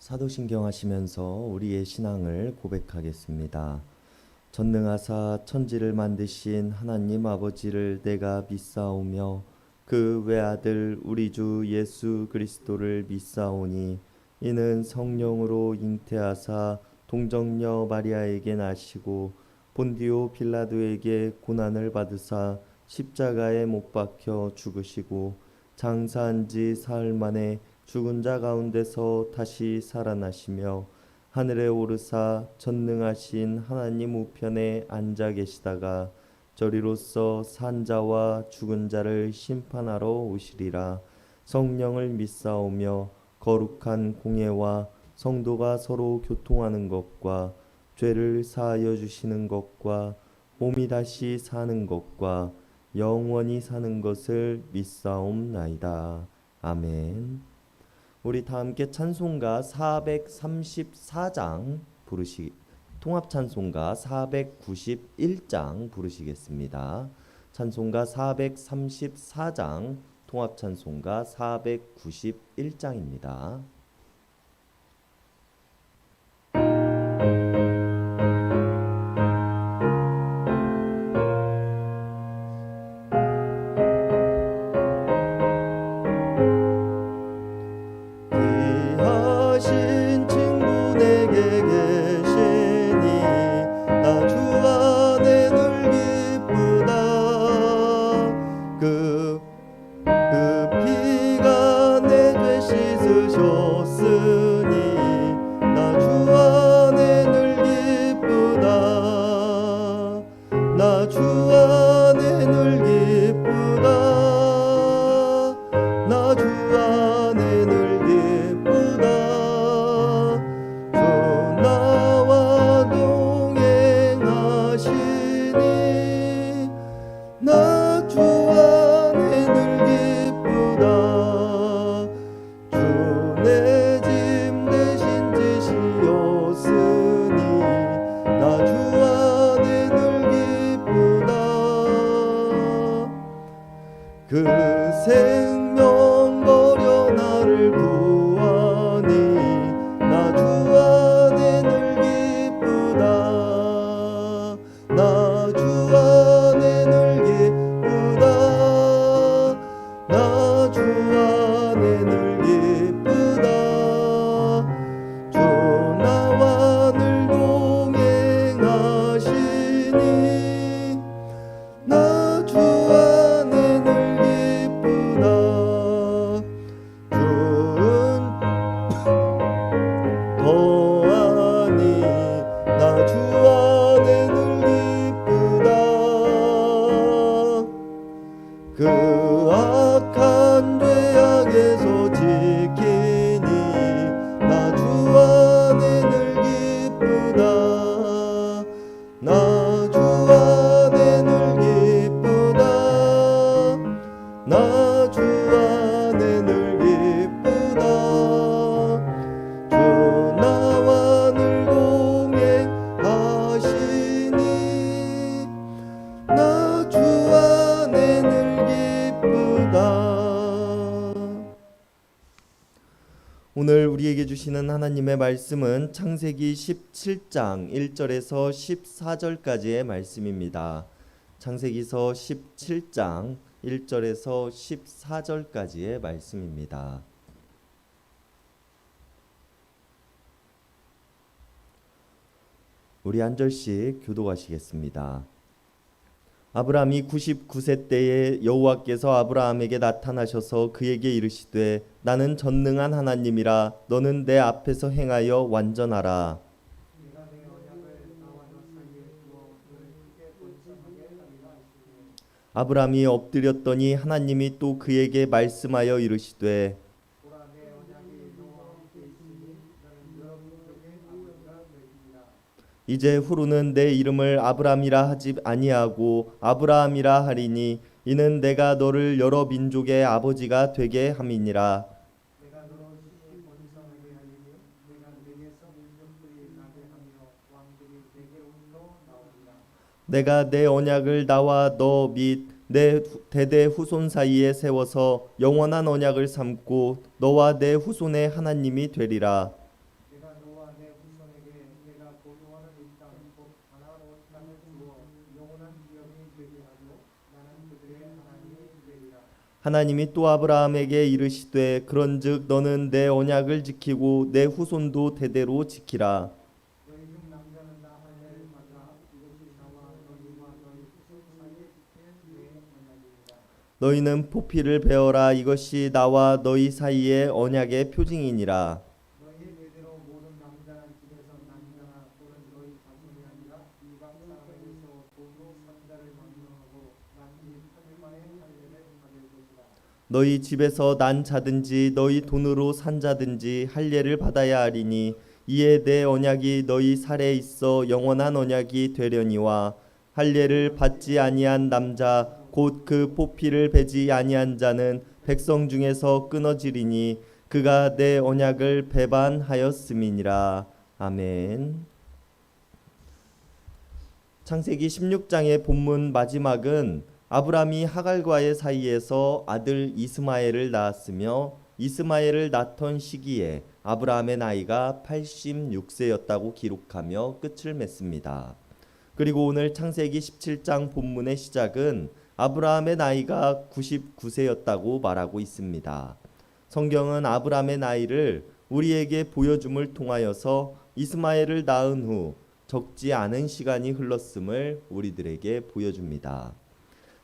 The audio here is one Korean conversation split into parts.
사도신경 하시면서 우리의 신앙을 고백하겠습니다. 전능하사 천지를 만드신 하나님 아버지를 내가 믿사오며 그 외아들 우리 주 예수 그리스도를 믿사오니 이는 성령으로 잉태하사 동정녀 마리아에게 나시고 본디오 빌라도에게 고난을 받으사 십자가에 못 박혀 죽으시고 장사한 지 사흘 만에 죽은 자 가운데서 다시 살아나시며 하늘에 오르사 전능하신 하나님 우편에 앉아 계시다가 저리로서 산 자와 죽은 자를 심판하러 오시리라. 성령을 믿사오며 거룩한 공예와 성도가 서로 교통하는 것과 죄를 사하여 주시는 것과 몸이 다시 사는 것과 영원히 사는 것을 믿사옵나이다. 아멘. 우리 다 함께 찬송가 434장 통합 찬송가 491장 부르시겠습니다. 찬송가 434장 통합 찬송가 491장입니다. 그 생명 버려 나를 구하니 나 주 안에 늘 기쁘다. 나 주 안에 늘 기쁘다. 나 주 안에 늘 기쁘다. 주 나와 늘 동행하시니 나 주 안에 늘 그 악한 죄악에서 지키니 나 주 안에 늘 기쁘다. 나 주 안에 늘 기쁘다. 나 주 안에 늘 기쁘다. 주 나와 늘 동행하시니 나 주 안에 늘 오늘 우리에게 주시는 하나님의 말씀은 창세기 17장 1절에서 14절까지의 말씀입니다. 창세기서 17장 1절에서 14절까지의 말씀입니다. 우리 한 절씩 교독하시겠습니다. 아브라함이 99세 때에 여호와께서 아브라함에게 나타나셔서 그에게 이르시되 나는 전능한 하나님이라 너는 내 앞에서 행하여 완전하라. 아브라함이 엎드렸더니 하나님이 또 그에게 말씀하여 이르시되 이제 후로는 내 이름을 아브람이라 하지 아니하고 아브라함이라 하리니 이는 내가 너를 여러 민족의 아버지가 되게 함이니라. 내가 내 언약을 나와 너 및 내 대대 후손 사이에 세워서 영원한 언약을 삼고 너와 내 후손의 하나님이 되리라. 하나님이 또 아브라함에게 이르시되 그런즉 너는 내 언약을 지키고 내 후손도 대대로 지키라. 너희 중 남자는 다 할례를 받으라. 이것이 나와 너희와 너희 후손 사이에 내 언약이니라. 너희는 포피를 베어라. 이것이 나와 너희 사이의 언약의 표징이니라. 너희 대대로 모든 남자는 집에서 남자나 또는 너희 자손이 아니라 이방 사람에게서 돈으로 산자를 만나고 난집 하늘만의 할례를 받을 것이다. 너희 집에서 난 자든지 너희 돈으로 산 자든지 할례를 받아야 하리니 이에 내 언약이 너희 살에 있어 영원한 언약이 되려니와 할례를 받지 아니한 남자 곧 그 포피를 베지 아니한 자는 백성 중에서 끊어지리니 그가 내 언약을 배반하였음이니라. 아멘. 창세기 16장의 본문 마지막은 아브람이 하갈과의 사이에서 아들 이스마엘을 낳았으며 이스마엘을 낳던 시기에 아브라함의 나이가 86세였다고 기록하며 끝을 맺습니다. 그리고 오늘 창세기 17장 본문의 시작은 아브라함의 나이가 99세였다고 말하고 있습니다. 성경은 아브라함의 나이를 우리에게 보여줌을 통하여서 이스마엘을 낳은 후 적지 않은 시간이 흘렀음을 우리들에게 보여줍니다.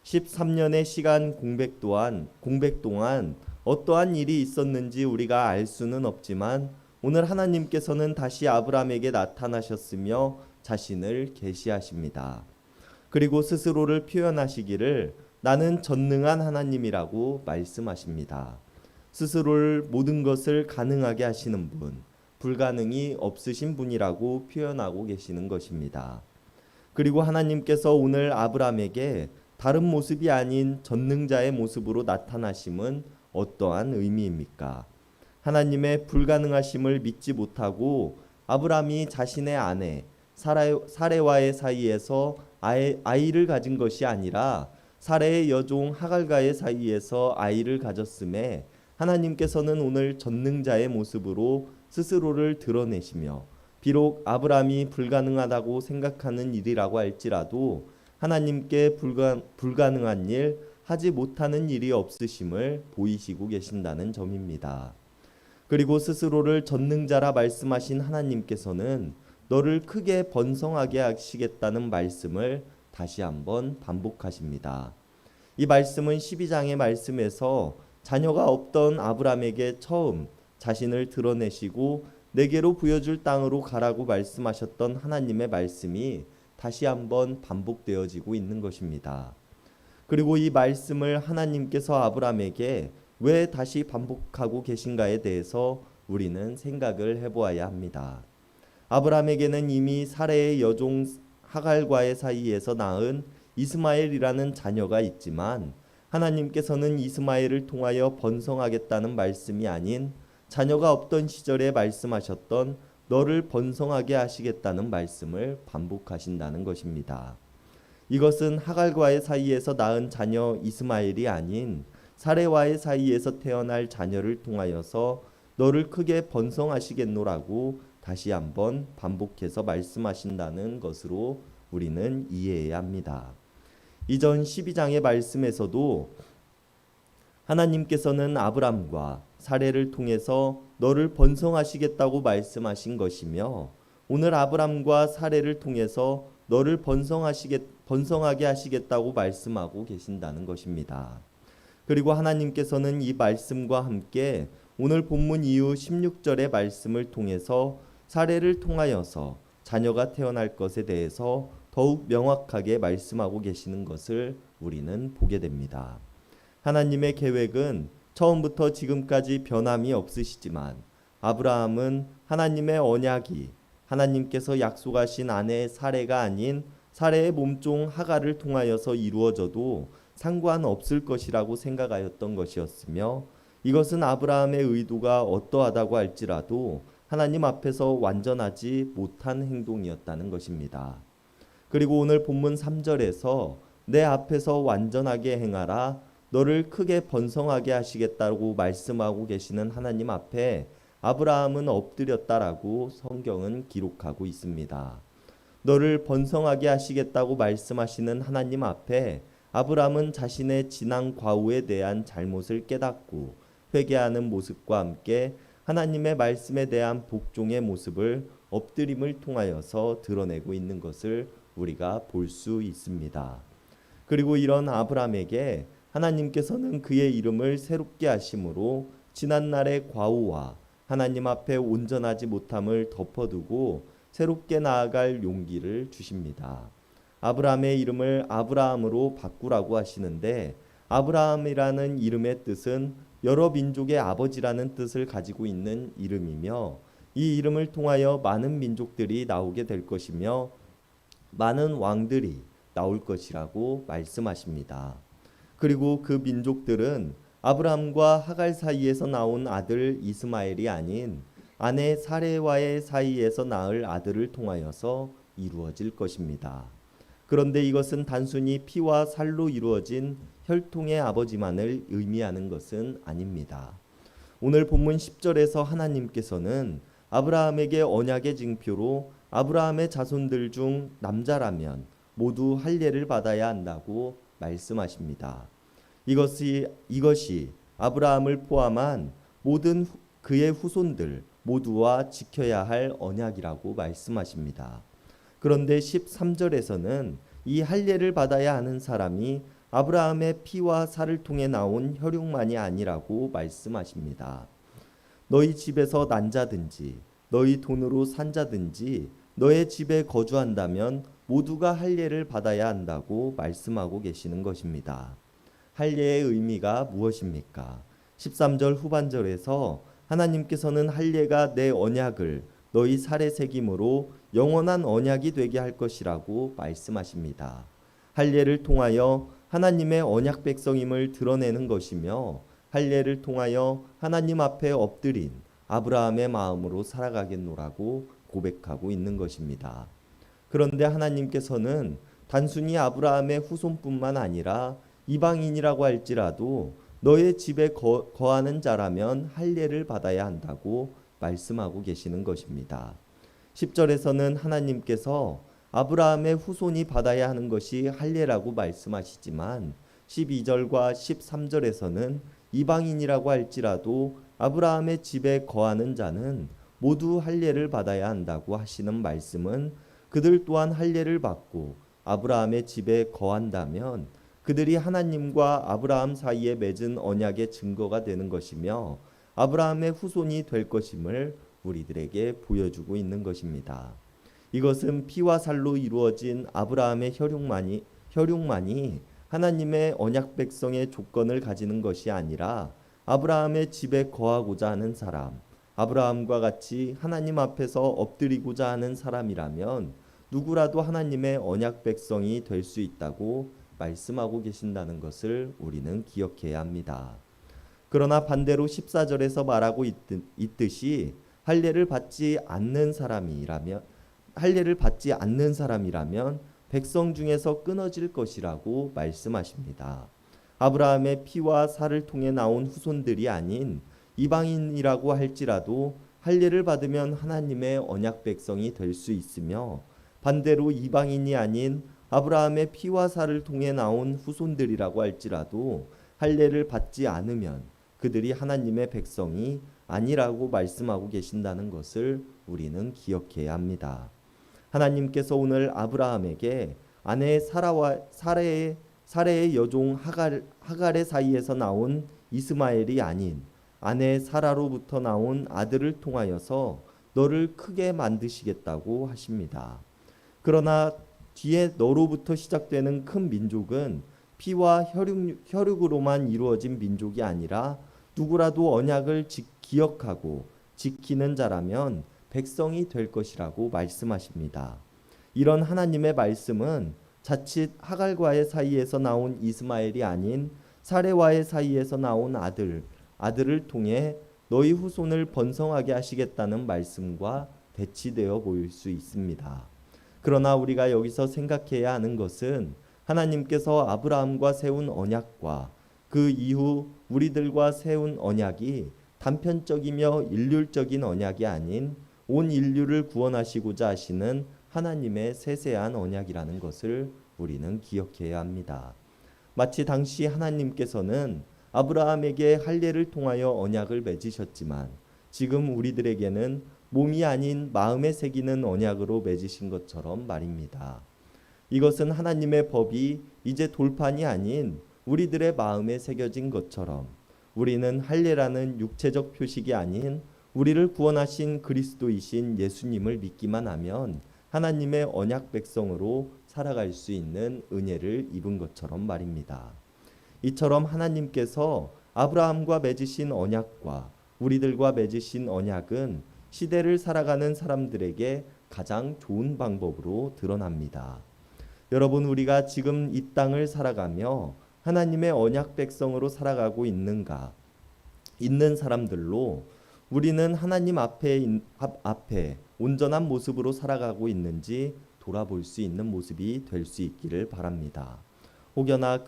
13년의 시간 공백 동안 어떠한 일이 있었는지 우리가 알 수는 없지만 오늘 하나님께서는 다시 아브라함에게 나타나셨으며 자신을 계시하십니다. 그리고 스스로를 표현하시기를 나는 전능한 하나님이라고 말씀하십니다. 스스로를 모든 것을 가능하게 하시는 분, 불가능이 없으신 분이라고 표현하고 계시는 것입니다. 그리고 하나님께서 오늘 아브라함에게 다른 모습이 아닌 전능자의 모습으로 나타나심은 어떠한 의미입니까? 하나님의 불가능하심을 믿지 못하고 아브라함이 자신의 아내 사레와의 사이에서 아이를 가진 것이 아니라 사레의 여종 하갈과의 사이에서 아이를 가졌음에 하나님께서는 오늘 전능자의 모습으로 스스로를 드러내시며 비록 아브라함이 불가능하다고 생각하는 일이라고 할지라도 하나님께 불가능한 일, 하지 못하는 일이 없으심을 보이시고 계신다는 점입니다. 그리고 스스로를 전능자라 말씀하신 하나님께서는 너를 크게 번성하게 하시겠다는 말씀을 다시 한번 반복하십니다. 이 말씀은 12장의 말씀에서 자녀가 없던 아브라함에게 처음 자신을 드러내시고 내게로 보여줄 땅으로 가라고 말씀하셨던 하나님의 말씀이 다시 한번 반복되어지고 있는 것입니다. 그리고 이 말씀을 하나님께서 아브라함에게 왜 다시 반복하고 계신가에 대해서 우리는 생각을 해보아야 합니다. 아브라함에게는 이미 사레의 여종 하갈과의 사이에서 낳은 이스마엘이라는 자녀가 있지만 하나님께서는 이스마엘을 통하여 번성하겠다는 말씀이 아닌 자녀가 없던 시절에 말씀하셨던 너를 번성하게 하시겠다는 말씀을 반복하신다는 것입니다. 이것은 하갈과의 사이에서 낳은 자녀 이스마엘이 아닌 사레와의 사이에서 태어날 자녀를 통하여서 너를 크게 번성하시겠노라고 다시 한번 반복해서 말씀하신다는 것으로 우리는 이해해야 합니다. 이전 12장의 말씀에서도 하나님께서는 아브람과 사레를 통해서 너를 번성하시겠다고 말씀하신 것이며 오늘 아브람과 사레를 통해서 너를 번성하게 하시겠다고 말씀하고 계신다는 것입니다. 그리고 하나님께서는 이 말씀과 함께 오늘 본문 이후 16절의 말씀을 통해서 사레를 통하여서 자녀가 태어날 것에 대해서 더욱 명확하게 말씀하고 계시는 것을 우리는 보게 됩니다. 하나님의 계획은 처음부터 지금까지 변함이 없으시지만 아브라함은 하나님의 언약이 하나님께서 약속하신 아내 사레가 아닌 사레의 몸종 하갈을 통하여서 이루어져도 상관없을 것이라고 생각하였던 것이었으며 이것은 아브라함의 의도가 어떠하다고 할지라도 하나님 앞에서 완전하지 못한 행동이었다는 것입니다. 그리고 오늘 본문 3절에서 내 앞에서 완전하게 행하라 너를 크게 번성하게 하시겠다고 말씀하고 계시는 하나님 앞에 아브라함은 엎드렸다라고 성경은 기록하고 있습니다. 너를 번성하게 하시겠다고 말씀하시는 하나님 앞에 아브라함은 자신의 지난 과오에 대한 잘못을 깨닫고 회개하는 모습과 함께 하나님의 말씀에 대한 복종의 모습을 엎드림을 통하여서 드러내고 있는 것을 우리가 볼 수 있습니다. 그리고 이런 아브라함에게 하나님께서는 그의 이름을 새롭게 하심으로 지난날의 과오와 하나님 앞에 온전하지 못함을 덮어두고 새롭게 나아갈 용기를 주십니다. 아브라함의 이름을 아브라함으로 바꾸라고 하시는데, 아브라함이라는 이름의 뜻은 여러 민족의 아버지라는 뜻을 가지고 있는 이름이며, 이 이름을 통하여 많은 민족들이 나오게 될 것이며 많은 왕들이 나올 것이라고 말씀하십니다. 그리고 그 민족들은 아브라함과 하갈 사이에서 나온 아들 이스마엘이 아닌 아내 사레와의 사이에서 낳을 아들을 통하여서 이루어질 것입니다. 그런데 이것은 단순히 피와 살로 이루어진 혈통의 아버지만을 의미하는 것은 아닙니다. 오늘 본문 10절에서 하나님께서는 아브라함에게 언약의 징표로 아브라함의 자손들 중 남자라면 모두 할례를 받아야 한다고 말씀하십니다. 이것이 아브라함을 포함한 모든 그의 후손들 모두와 지켜야 할 언약이라고 말씀하십니다. 그런데 13절에서는 이 할례를 받아야 하는 사람이 아브라함의 피와 살을 통해 나온 혈육만이 아니라고 말씀하십니다. 너희 집에서 난 자든지 너희 돈으로 산 자든지 너의 집에 거주한다면 모두가 할례를 받아야 한다고 말씀하고 계시는 것입니다. 할례의 의미가 무엇입니까? 13절 후반절에서 하나님께서는 할례가 내 언약을 너희 살에 새김으로 영원한 언약이 되게 할 것이라고 말씀하십니다. 할례를 통하여 하나님의 언약 백성임을 드러내는 것이며, 할례를 통하여 하나님 앞에 엎드린 아브라함의 마음으로 살아가겠노라고 고백하고 있는 것입니다. 그런데 하나님께서는 단순히 아브라함의 후손뿐만 아니라 이방인이라고 할지라도 너의 집에 거하는 자라면 할례를 받아야 한다고 말씀하고 계시는 것입니다. 10절에서는 하나님께서 아브라함의 후손이 받아야 하는 것이 할례라고 말씀하시지만 12절과 13절에서는 이방인이라고 할지라도 아브라함의 집에 거하는 자는 모두 할례를 받아야 한다고 하시는 말씀은 그들 또한 할례를 받고 아브라함의 집에 거한다면 그들이 하나님과 아브라함 사이에 맺은 언약의 증거가 되는 것이며 아브라함의 후손이 될 것임을 우리들에게 보여주고 있는 것입니다. 이것은 피와 살로 이루어진 아브라함의 혈육만이 하나님의 언약 백성의 조건을 가지는 것이 아니라 아브라함의 집에 거하고자 하는 사람, 아브라함과 같이 하나님 앞에서 엎드리고자 하는 사람이라면 누구라도 하나님의 언약 백성이 될 수 있다고 말씀하고 계신다는 것을 우리는 기억해야 합니다. 그러나 반대로 14절에서 말하고 있듯이 할례를 받지 않는 사람이라면 백성 중에서 끊어질 것이라고 말씀하십니다. 아브라함의 피와 살을 통해 나온 후손들이 아닌 이방인이라고 할지라도 할례를 받으면 하나님의 언약 백성이 될 수 있으며, 반대로 이방인이 아닌 아브라함의 피와 살을 통해 나온 후손들이라고 할지라도 할례를 받지 않으면 그들이 하나님의 백성이 아니라고 말씀하고 계신다는 것을 우리는 기억해야 합니다. 하나님께서 오늘 아브라함에게 아내 사레의 여종 하갈의 사이에서 나온 이스마엘이 아닌 아내 사라로부터 나온 아들을 통하여서 너를 크게 만드시겠다고 하십니다. 그러나 뒤에 너로부터 시작되는 큰 민족은 피와 혈육으로만 이루어진 민족이 아니라 누구라도 언약을 기억하고 지키는 자라면 백성이 될 것이라고 말씀하십니다. 이런 하나님의 말씀은 자칫 하갈과의 사이에서 나온 이스마엘이 아닌 사레와의 사이에서 나온 아들을 통해 너희 후손을 번성하게 하시겠다는 말씀과 대치되어 보일 수 있습니다. 그러나 우리가 여기서 생각해야 하는 것은 하나님께서 아브라함과 세운 언약과 그 이후 우리들과 세운 언약이 단편적이며 일률적인 언약이 아닌 온 인류를 구원하시고자 하시는 하나님의 세세한 언약이라는 것을 우리는 기억해야 합니다. 마치 당시 하나님께서는 아브라함에게 할례를 통하여 언약을 맺으셨지만 지금 우리들에게는 몸이 아닌 마음에 새기는 언약으로 맺으신 것처럼 말입니다. 이것은 하나님의 법이 이제 돌판이 아닌 우리들의 마음에 새겨진 것처럼 우리는 할례라는 육체적 표식이 아닌 우리를 구원하신 그리스도이신 예수님을 믿기만 하면 하나님의 언약 백성으로 살아갈 수 있는 은혜를 입은 것처럼 말입니다. 이처럼 하나님께서 아브라함과 맺으신 언약과 우리들과 맺으신 언약은 시대를 살아가는 사람들에게 가장 좋은 방법으로 드러납니다. 여러분, 우리가 지금 이 땅을 살아가며 하나님의 언약 백성으로 살아가고 있는 사람들로 우리는 하나님 앞에 온전한 모습으로 살아가고 있는지 돌아볼 수 있는 모습이 될 수 있기를 바랍니다. 혹여나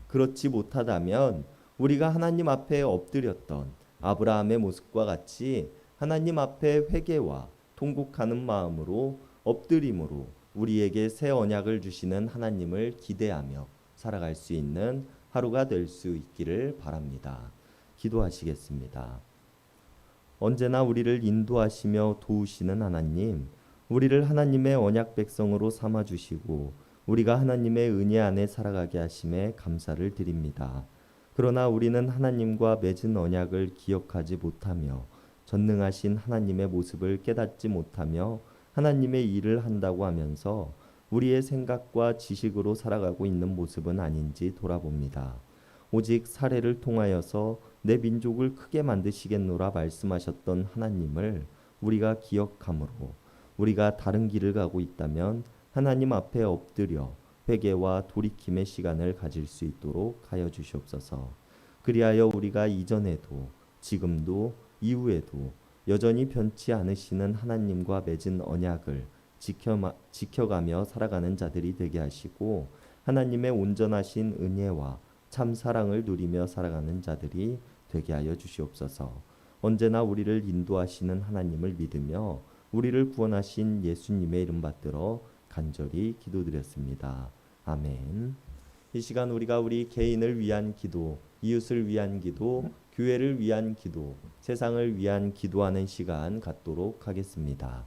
그렇지 못하다면 우리가 하나님 앞에 엎드렸던 아브라함의 모습과 같이 하나님 앞에 회개와 통곡하는 마음으로 엎드림으로 우리에게 새 언약을 주시는 하나님을 기대하며 살아갈 수 있는 하루가 될 수 있기를 바랍니다. 기도하시겠습니다. 언제나 우리를 인도하시며 도우시는 하나님, 우리를 하나님의 언약 백성으로 삼아 주시고 우리가 하나님의 은혜 안에 살아가게 하심에 감사를 드립니다. 그러나 우리는 하나님과 맺은 언약을 기억하지 못하며 전능하신 하나님의 모습을 깨닫지 못하며 하나님의 일을 한다고 하면서 우리의 생각과 지식으로 살아가고 있는 모습은 아닌지 돌아봅니다. 오직 사례를 통하여서 내 민족을 크게 만드시겠노라 말씀하셨던 하나님을 우리가 기억함으로 우리가 다른 길을 가고 있다면 하나님 앞에 엎드려 회개와 돌이킴의 시간을 가질 수 있도록 하여 주시옵소서. 그리하여 우리가 이전에도 지금도 이후에도 여전히 변치 않으시는 하나님과 맺은 언약을 지켜가며 살아가는 자들이 되게 하시고 하나님의 온전하신 은혜와 참 사랑을 누리며 살아가는 자들이 되게 하여 주시옵소서. 언제나 우리를 인도하시는 하나님을 믿으며 우리를 구원하신 예수님의 이름 받들어 간절히 기도드렸습니다. 아멘. 이 시간 우리가 우리 개인을 위한 기도, 이웃을 위한 기도, 교회를 위한 기도, 세상을 위한 기도하는 시간 갖도록 하겠습니다.